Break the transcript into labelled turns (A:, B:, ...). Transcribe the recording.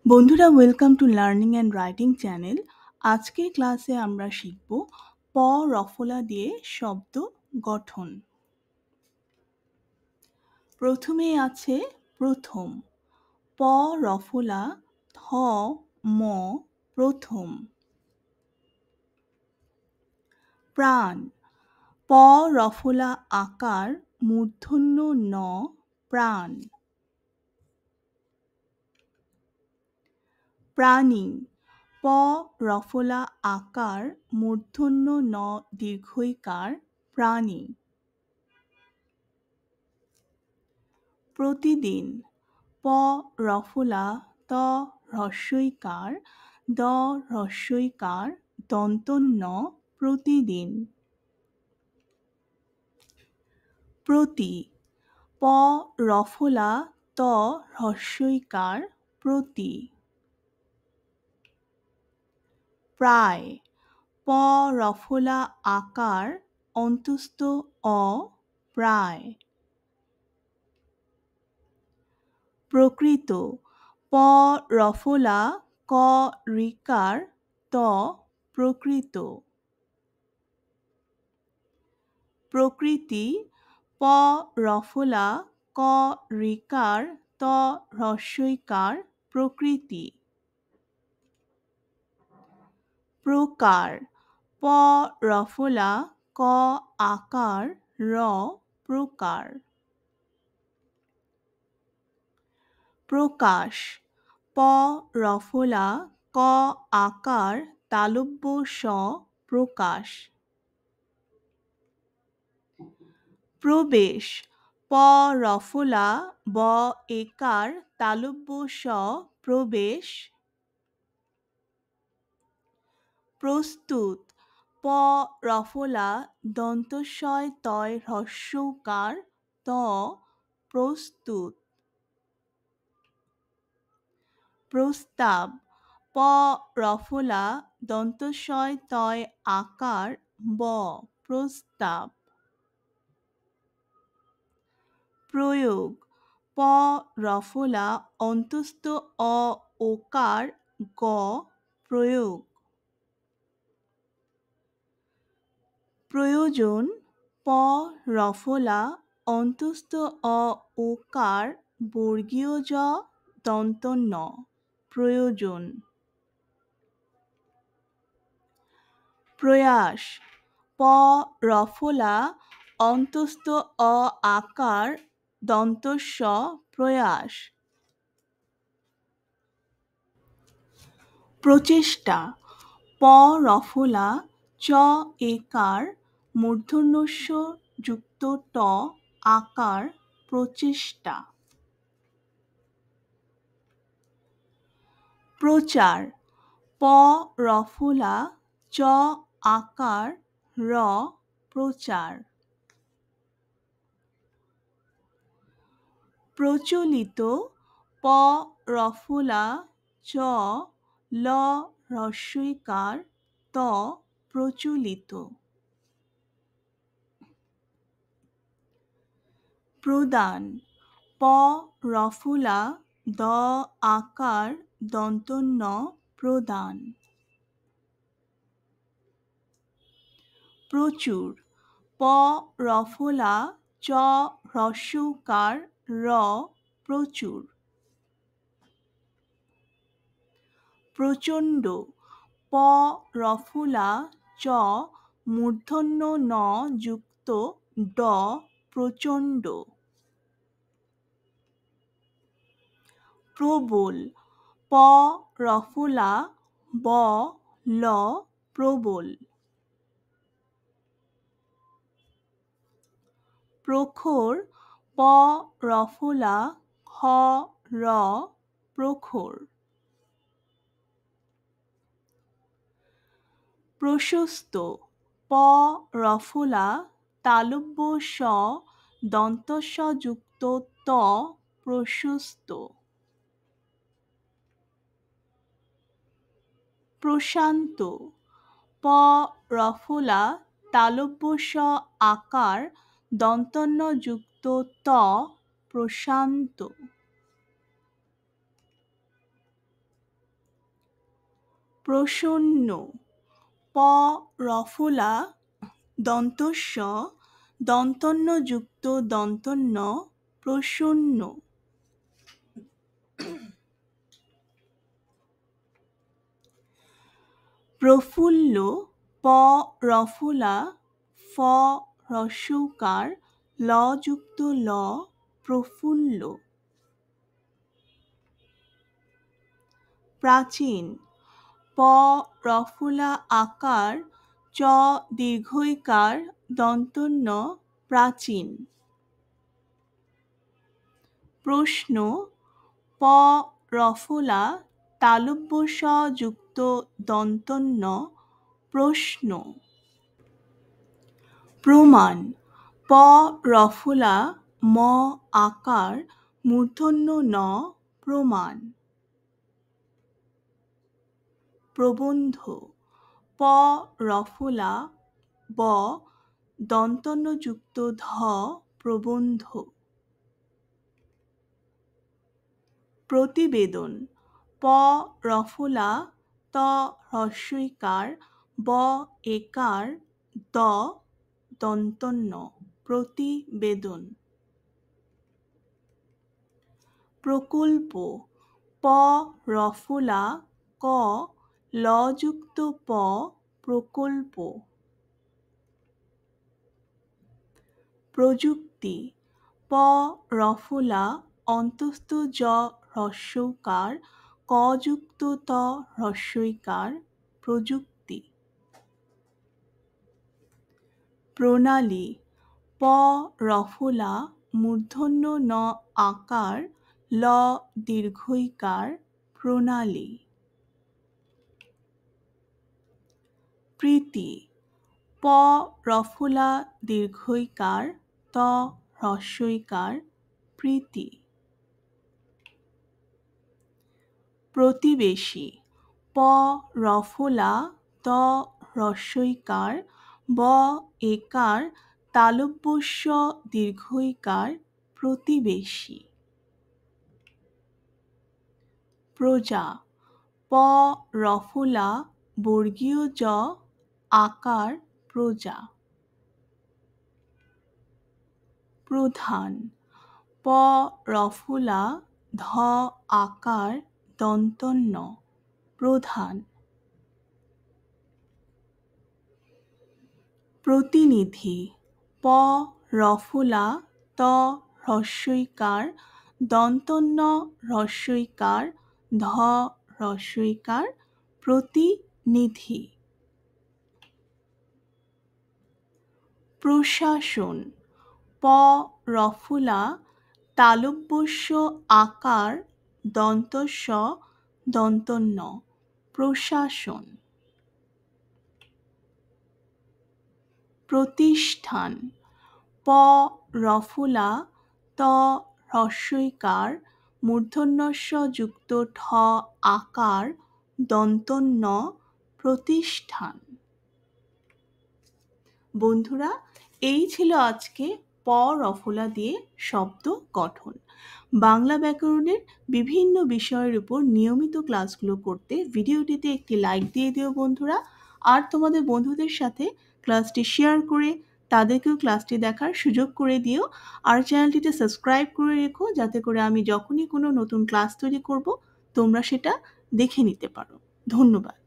A: বন্ধুরা, welcome to learning and writing channel. আজকের ক্লাসে আমরা শিখব প রফলা দিয়ে শব্দ গঠন। প্রথমে আছে প্রথম। প রফলা থ ম প্রথম। প্রাণ। প রফলা আকার মূর্ধন্য ন প্রাণ। প্রাণী। প রফলা আকার মূর্ধন্য ন দীর্ঘইকার প্রাণী। প্রতিদিন। প রফলা ত হ্রস্বইকার দ হ্রস্বইকার দন্তন্য প্রতিদিন। প্রতি। প রফলা ত হ্রস্বইকার প্রতি। প্রায়। প রফলা আকার অন্তস্থ অ প্রায়। প্রকৃত। প রফলা ক ঋকার ত প্রকৃত। প্রকৃতি। প রফলা ক ঋকার ত হ্রস্বইকার প্রকৃতি। প্রকার। প রফলা ক আকার র প্রকার। প্রকাশ। প রফলা ক আকার তালব্য স প্রকাশ। প্রবেশ। প রফলা ব একার তালব্য স প্রবেশ। প্রস্তুত। প রফলা দন্তস্বয় তয় হ্রস্বকার ত প্রস্তুত। প্রস্তাব। প রফলা দন্তস্বয় তয় আকার ব প্রস্তাব। প্রয়োগ। প রফলা অন্তস্থ অ ওকার গ প্রয়োগ। প্রয়োজন। প রফলা অন্তস্থ অ ওকার বর্গীয় জ দন্ত ন প্রয়োজন। প্রয়াস। প রফলা অন্তস্থ অ আকার দন্তস্ব প্রয়াস। প্রচেষ্টা। প রফলা চ একার মূর্ধন্যস্য যুক্ত ট আকার প্রচেষ্টা। প্রচার। প রফলা চ আকার র প্রচার। প্রচলিত। প রফলা চ ল হ্রস্বইকার ত প্রচলিত। প্রদান। প রফলা দ আকার দন্ত ন প্রদান। প্রচুর। প রফলা চ হ্রস্বকার র প্রচুর। প্রচণ্ড। প রফলা চ মূর্ধন্য ন যুক্ত ড প্রচণ্ড। প্রবল। প রফলা ব ল প্রবল। প্রখর। প রফলা খ র প্রখর। প্রশস্ত। প রফলা তালব্য স দন্তস্ব যুক্ত ত প্রশস্ত। প্রশান্ত। প রফলা তালব্য স আকার দন্তন্য যুক্ত ত প্রশান্ত। প্রসন্ন। প রফলা দন্তস্ব দন্তন্য যুক্ত দন্তন্য প্রসন্ন। প্রফুল্ল। প রফলা ফ হ্রস্বকার ল যুক্ত ল প্রফুল্ল। প্রাচীন। প রফলা আকার চ দীর্ঘইকার দন্তন্য প্রাচীন। প্রশ্ন। প রফলা তালব্য স যুক্ত দন্তন্য প্রশ্ন। প্রমাণ। প রফলা ম আকার মূর্ধন্য ন প্রমাণ। প্রবন্ধ। প রফলা ব দন্তন্য যুক্ত ধ প্রবন্ধ। প্রতিবেদন। প রফলা ত হ্রস্বইকার ব একার দ দন্তন্য প্রতিবেদন। প্রকল্প। প রফলা ক ল যুক্ত প প্রকল্প। প্রযুক্তি। প রফলা অন্তস্থ জ হ্রস্বকার ক যুক্ত ত হ্রস্বইকার প্রযুক্তি। প্রণালী। প রফলা মূর্ধন্য ন আকার ল দীর্ঘইকার প্রণালী। প্রীতি। প রফলা দীর্ঘইকার ত হ্রস্বইকার প্রীতি। প্রতিবেশী। প রফলা ত হ্রস্বইকার ব একার তালব্য স দীর্ঘইকার প্রতিবেশী। প্রজা। প রফলা বর্গীয় জ আকার প্রজা। প্রধান। প রফলা ধ আকার দন্তন্য প্রধান। প্রতিনিধি। প রফলা ত হ্রস্বইকার দন্তন্য হ্রস্বইকার ধ হ্রস্বইকার প্রতিনিধি। প্রশাসন। প রফলা তালব্য স আকার দন্তস্ব দন্তন্য প্রশাসন। প্রতিষ্ঠান। প রফলা ত হ্রস্বইকার মূর্ধন্য ষ যুক্ত ঠ আকার দন্তন্য প্রতিষ্ঠান। বন্ধুরা, এই ছিল আজকে প রফলা দিয়ে শব্দ গঠন। বাংলা ব্যাকরণের বিভিন্ন বিষয়ের উপর নিয়মিত ক্লাসগুলো করতে ভিডিওটিতে একটি লাইক দিয়ে দিও বন্ধুরা। আর তোমাদের বন্ধুদের সাথে ক্লাসটি শেয়ার করে তাদেরকেও ক্লাসটি দেখার সুযোগ করে দিও। আর চ্যানেলটিতে সাবস্ক্রাইব করে রেখো, যাতে করে আমি যখনই কোনো নতুন ক্লাস তৈরি করব তোমরা সেটা দেখে নিতে পারো। ধন্যবাদ।